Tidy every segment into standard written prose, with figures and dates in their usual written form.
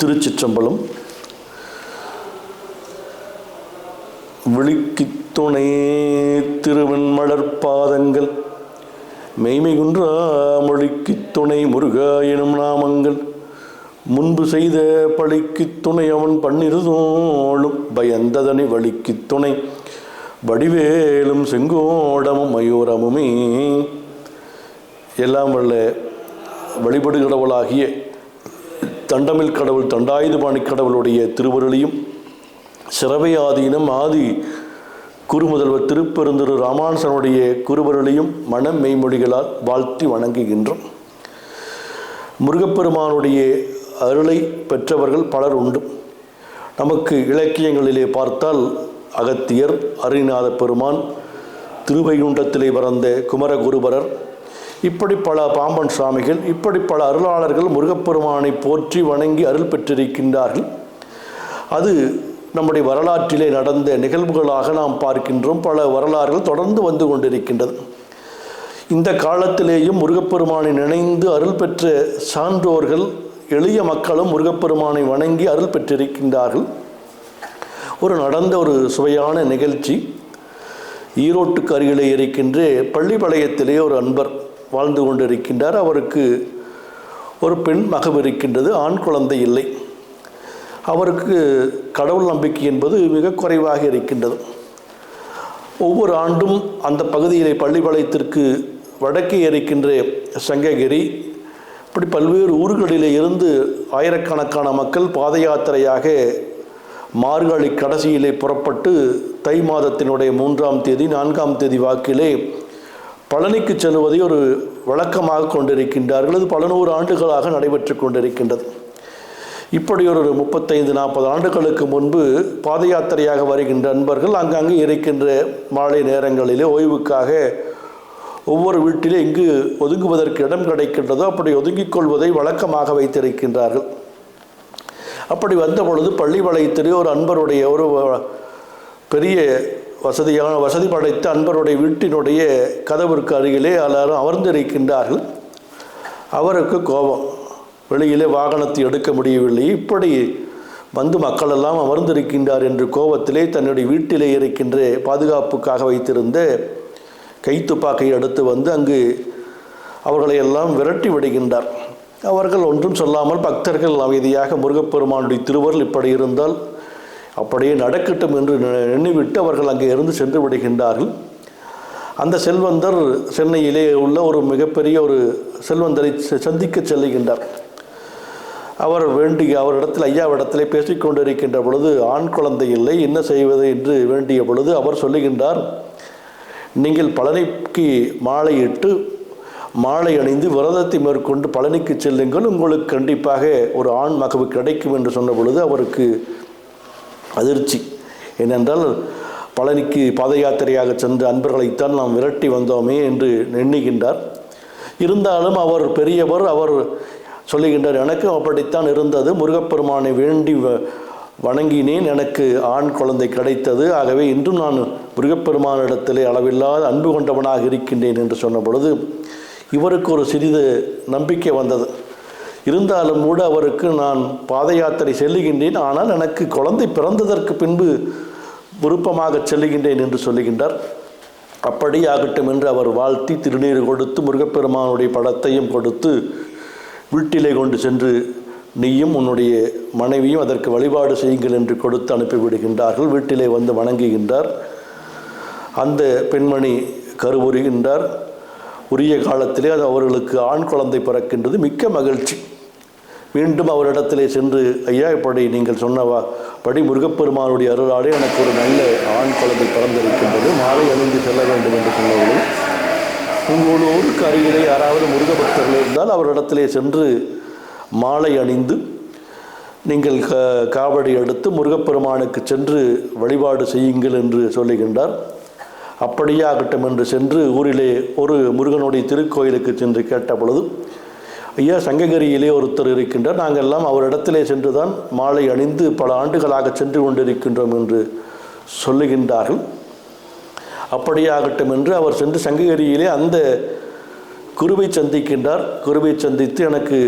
திருச்சிற்றம்பலம். விழிக்கித்துணை திருவெண்மலர்பாதங்கள் மெய்மைகுன்றா மொழிக்கித்துணை முருகா எனும் நாமங்கள் முன்பு செய்த பழிக்கித்துணை அவன் பன்னிருதோளும் பயந்ததனை வழிக்கித்துணை வடிவேலும் செங்கோடமும் மயூரமுமே. எல்லாம் வல்ல வழிபடு கடவுளாகிய தண்டமில் கடவுள் தண்டாயுதபாணி கடவுளுடைய திருவருளையும் சிறவை ஆதீனம் ஆதி குருமுதல்வர் திருப்பெருந்திரு ராமானுசனுடைய குருவருளையும் மனம் மெய்மொழிகளால் வாழ்த்தி வணங்குகின்றோம். முருகப்பெருமானுடைய அருளை பெற்றவர்கள் பலர் உண்டு. நமக்கு இலக்கியங்களிலே பார்த்தால் அகத்தியர், அருணிநாத பெருமான், திருவைகுண்டத்திலே பிறந்த குமரகுருபரர், இப்படி பல பாம்பன் சுவாமிகள், இப்படி பல அருளாளர்கள் முருகப்பெருமானை போற்றி வணங்கி அருள் பெற்றிருக்கின்றார்கள். அது நம்முடைய வரலாற்றிலே நடந்த நிகழ்வுகளாக நாம் பார்க்கின்றோம். பல வரலாறுகள் தொடர்ந்து வந்து கொண்டிருக்கின்றது. இந்த காலத்திலேயும் முருகப்பெருமானை நினைந்து அருள் பெற்ற சான்றோர்கள், எளிய மக்களும் முருகப்பெருமானை வணங்கி அருள் பெற்றிருக்கின்றார்கள். நடந்த ஒரு சுவையான நிகழ்ச்சி. ஈரோட்டுக்கு அருகிலே இருக்கின்ற பள்ளிப்பாளையத்திலே ஒரு அன்பர் வாழ்ந்து கொண்டிருக்கின்றார். அவருக்கு ஒரு பெண் மகவு இருக்கின்றது, ஆண் குழந்தை இல்லை. அவருக்கு கடவுள் நம்பிக்கை என்பது மிக குறைவாக இருக்கின்றது. ஒவ்வொரு ஆண்டும் அந்த பகுதியிலே பள்ளிப்பாளையத்திற்கு வடக்கே இருக்கின்ற சங்ககிரி, இப்படி பல்வேறு ஊர்களிலே இருந்து ஆயிரக்கணக்கான மக்கள் பாத யாத்திரையாக மார்கழி கடைசியிலே புறப்பட்டு தை மாதத்தினுடைய 3ஆம் தேதி 4ஆம் தேதி வாக்கிலே பழனிக்கு செல்வதை ஒரு வழக்கமாக கொண்டிருக்கின்றார்கள். அது பல நூறு ஆண்டுகளாக நடைபெற்று கொண்டிருக்கின்றது. இப்படி ஒரு 35-40 ஆண்டுகளுக்கு முன்பு பாத யாத்திரையாக வருகின்ற அன்பர்கள் அங்கங்கே இருக்கின்ற மாலை நேரங்களிலே ஓய்வுக்காக ஒவ்வொரு வீட்டிலே எங்கு ஒதுங்குவதற்கு இடம் கிடைக்கின்றதோ அப்படி ஒதுங்கிக் கொள்வதை வழக்கமாக வைத்திருக்கின்றார்கள். அப்படி வந்த பொழுது பள்ளிப்பாளையத்திலே ஒரு அன்பருடைய ஒரு பெரிய வசதி படைத்த அன்பருடைய வீட்டினுடைய கதவிற்கு அருகிலே எல்லாரும் அமர்ந்திருக்கின்றார்கள். அவருக்கு கோபம், வெளியிலே வாகனத்தை எடுக்க முடியவில்லை. இப்படி வந்து மக்கள் எல்லாம் அமர்ந்திருக்கின்றார் என்று கோபத்திலே தன்னுடைய வீட்டிலே இருக்கின்ற பாதுகாப்புக்காக வைத்திருந்த கைத்துப்பாக்கை எடுத்து வந்து அங்கு அவர்களை எல்லாம் விரட்டி விடுகின்றார். அவர்கள் ஒன்றும் சொல்லாமல் பக்தர்கள் அமைதியாக முருகப்பெருமானுடைய திருவருள் இப்படி இருந்தால் அப்படியே நடக்கட்டும் என்று எண்ணிவிட்டு அவர்கள் அங்கே இருந்து சென்று விடுகின்றார்கள். அந்த செல்வந்தர் சென்னையிலே உள்ள ஒரு மிகப்பெரிய ஒரு செல்வந்தரை சந்திக்க செல்லுகின்றார். அவர் அவரிடத்தில் ஐயாவிடத்திலே பேசிக்கொண்டிருக்கின்ற பொழுது ஆண் குழந்தை இல்லை, என்ன செய்வது என்று வேண்டிய பொழுது அவர் சொல்லுகின்றார், நீங்கள் பழனிக்கு மாலையிட்டு மாலை அணிந்து விரதத்தை மேற்கொண்டு பழனிக்கு செல்லுங்கள், உங்களுக்கு கண்டிப்பாக ஒரு ஆண் மகவு கிடைக்கும் என்று சொன்ன பொழுது அவருக்கு அதிர்ச்சி. ஏனென்றால் பழனிக்கு பாத யாத்திரையாக சென்ற அன்பர்களைத்தான் நாம் விரட்டி வந்தோமே என்று எண்ணுகின்றார். இருந்தாலும் அவர் பெரியவர், அவர் சொல்லுகின்றார், எனக்கும் அப்படித்தான் இருந்தது, முருகப்பெருமானை வேண்டி வணங்கினேன், எனக்கு ஆண் குழந்தை கிடைத்தது, ஆகவே இன்றும் நான் முருகப்பெருமானிடத்திலே அளவில்லாத அன்பு கொண்டவனாக இருக்கின்றேன் என்று சொன்ன பொழுது இவருக்கு ஒரு சிறிது நம்பிக்கை வந்தது. இருந்தாலும் கூட அவருக்கு நான் பாத யாத்திரை செல்லுகின்றேன், ஆனால் எனக்கு குழந்தை பிறந்ததற்கு பின்பு விருப்பமாக செல்லுகின்றேன் என்று சொல்லுகின்றார். அப்படி ஆகட்டும் என்று அவர் வாழ்த்தி திருநீர் கொடுத்து முருகப்பெருமானுடைய படத்தையும் கொடுத்து வீட்டிலே கொண்டு சென்று நீயும் உன்னுடைய மனைவியும் அதற்கு வழிபாடு செய்யுங்கள் என்று கொடுத்து அனுப்பிவிடுகின்றார்கள். வீட்டிலே வந்து வணங்குகின்றார். அந்த பெண்மணி கருவுறுகின்றார். உரிய காலத்திலே அது அவர்களுக்கு ஆண் குழந்தை பிறக்கின்றது. மிக்க மகிழ்ச்சி. மீண்டும் அவரிடத்திலே சென்று, ஐயா, இப்படி நீங்கள் சொன்னபடி முருகப்பெருமானுடைய அருளாலே எனக்கு ஒரு நல்ல ஆண் குழந்தை பிறந்திருக்கின்றது, மாலை அணிந்து செல்ல வேண்டும் என்று சொன்னவர்கள், உங்களோட ஊருக்கு அருகிலே யாராவது முருக பக்தர்கள் இருந்தால் அவரிடத்திலே சென்று மாலை அணிந்து நீங்கள் காவடி எடுத்து முருகப்பெருமானுக்கு சென்று வழிபாடு செய்யுங்கள் என்று சொல்லுகின்றார். அப்படியே ஆகட்டும் என்று சென்று ஊரிலே ஒரு முருகனுடைய திருக்கோயிலுக்கு சென்று கேட்ட பொழுது, ஐயா, சங்ககிரியிலே ஒருத்தர் இருக்கின்றார், நாங்கள் எல்லாம் அவரிடத்திலே சென்று தான் மாலை அணிந்து பல ஆண்டுகளாக சென்று கொண்டிருக்கின்றோம் என்று சொல்லுகின்றார்கள். அப்படியே ஆகட்டும் என்று அவர் சென்று சங்ககிரியிலே அந்த குருவை சந்திக்கின்றார். குருவை சந்தித்து எனக்கு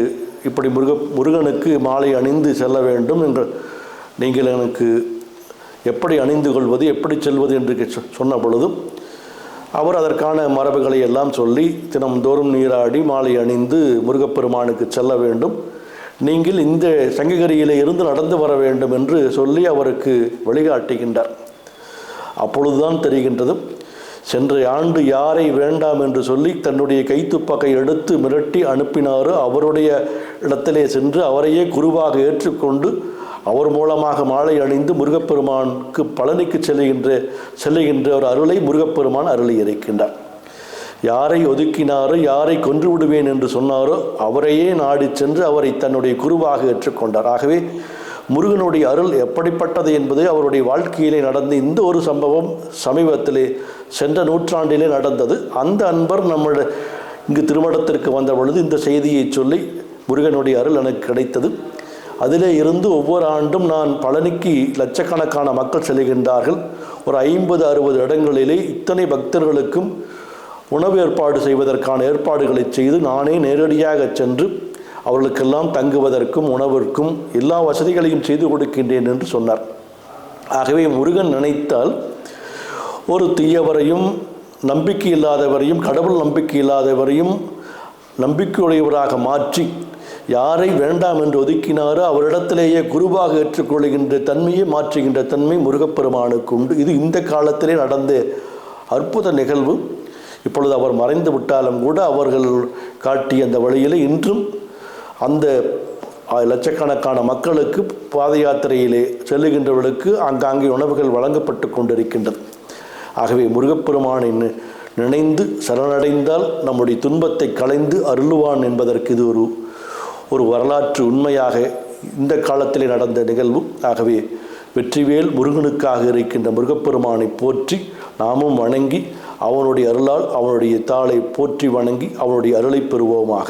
இப்படி முருகனுக்கு மாலை அணிந்து செல்ல வேண்டும் என்று நீங்கள் எனக்கு எப்படி அணிந்து கொள்வது, எப்படி செல்வது என்று சொன்ன பொழுதும் அவர் அதற்கான மரபுகளை எல்லாம் சொல்லி தினம்தோறும் நீராடி மாலை அணிந்து முருகப்பெருமானுக்கு செல்ல வேண்டும், நீங்கள் இந்த சங்ககிரியிலே இருந்து நடந்து வர வேண்டும் என்று சொல்லி அவருக்கு வழிகாட்டுகின்றார். அப்பொழுதுதான் தெரிகின்றது, சென்ற ஆண்டு யாரை வேண்டாம் என்று சொல்லி தன்னுடைய கைத்துப்பாக்கை எடுத்து மிரட்டி அனுப்பினாரோ அவருடைய இடத்திலே சென்று அவரையே குருவாக ஏற்றுக்கொண்டு அவர் மூலமாக மாலை அணிந்து முருகப்பெருமானுக்கு பழனிக்கு செல்லுகின்ற ஒரு அருளை முருகப்பெருமான் அருளி இருக்கின்றார். யாரை ஒதுக்கினாரோ, யாரை கொன்று விடுவேன் என்று சொன்னாரோ அவரையே நாடி சென்று அவரை தன்னுடைய குருவாக ஏற்றுக்கொண்டார். ஆகவே முருகனுடைய அருள் எப்படிப்பட்டது என்பது அவருடைய வாழ்க்கையிலே நடந்த இந்த ஒரு சம்பவம் சமீபத்திலே சென்ற நூற்றாண்டிலே நடந்தது. அந்த அன்பர் நம்முடைய இங்கு திருமணத்திற்கு வந்த பொழுது இந்த செய்தியை சொல்லி முருகனுடைய அருள் எனக்கு கிடைத்தது. அதிலே இருந்து ஒவ்வொரு ஆண்டும் நான் பழனிக்கு லட்சக்கணக்கான மக்கள் செல்கின்றார்கள். ஒரு 50-60 இடங்களிலே இத்தனை பக்தர்களுக்கும் உணவு ஏற்பாடு செய்வதற்கான ஏற்பாடுகளை செய்து நானே நேரடியாக சென்று அவர்களுக்கெல்லாம் தங்குவதற்கும் உணவிற்கும் எல்லா வசதிகளையும் செய்து கொடுக்கின்றேன் என்று சொன்னார். ஆகவே முருகன் நினைத்தால் ஒரு தீயவரையும் நம்பிக்கை இல்லாதவரையும் கடவுள் நம்பிக்கை இல்லாதவரையும் நம்பிக்கையுடையவராக மாற்றி யாரை வேண்டாம் என்று ஒதுக்கினாரோ அவரிடத்திலேயே குருவாக ஏற்றுக்கொள்கின்ற தன்மையை மாற்றுகின்ற தன்மை முருகப்பெருமானுக்கு உண்டு. இது இந்த காலத்திலே நடந்த அற்புத நிகழ்வு. இப்பொழுது அவர் மறைந்து விட்டாலும் கூட அவர்கள் காட்டிய அந்த வழியில் இன்றும் அந்த லட்சக்கணக்கான மக்களுக்கு பாத யாத்திரையிலே செல்லுகின்றவர்களுக்கு ஆங்காங்கே உணவுகள் வழங்கப்பட்டு கொண்டிருக்கின்றது. ஆகவே முருகப்பெருமானை நினைந்து சரணடைந்தால் நம்முடைய துன்பத்தை களைந்து அருளுவான் என்பதற்கு இது ஒரு வரலாற்று உண்மையாக இந்த காலத்திலே நடந்த நிகழ்வு. ஆகவே வெற்றிவேல் முருகனுக்காக இருக்கின்ற முருகப்பெருமானை போற்றி நாமும் வணங்கி அவனுடைய அருளால் அவனுடைய தாளை போற்றி வணங்கி அவனுடைய அருளை பெறுவோமாக.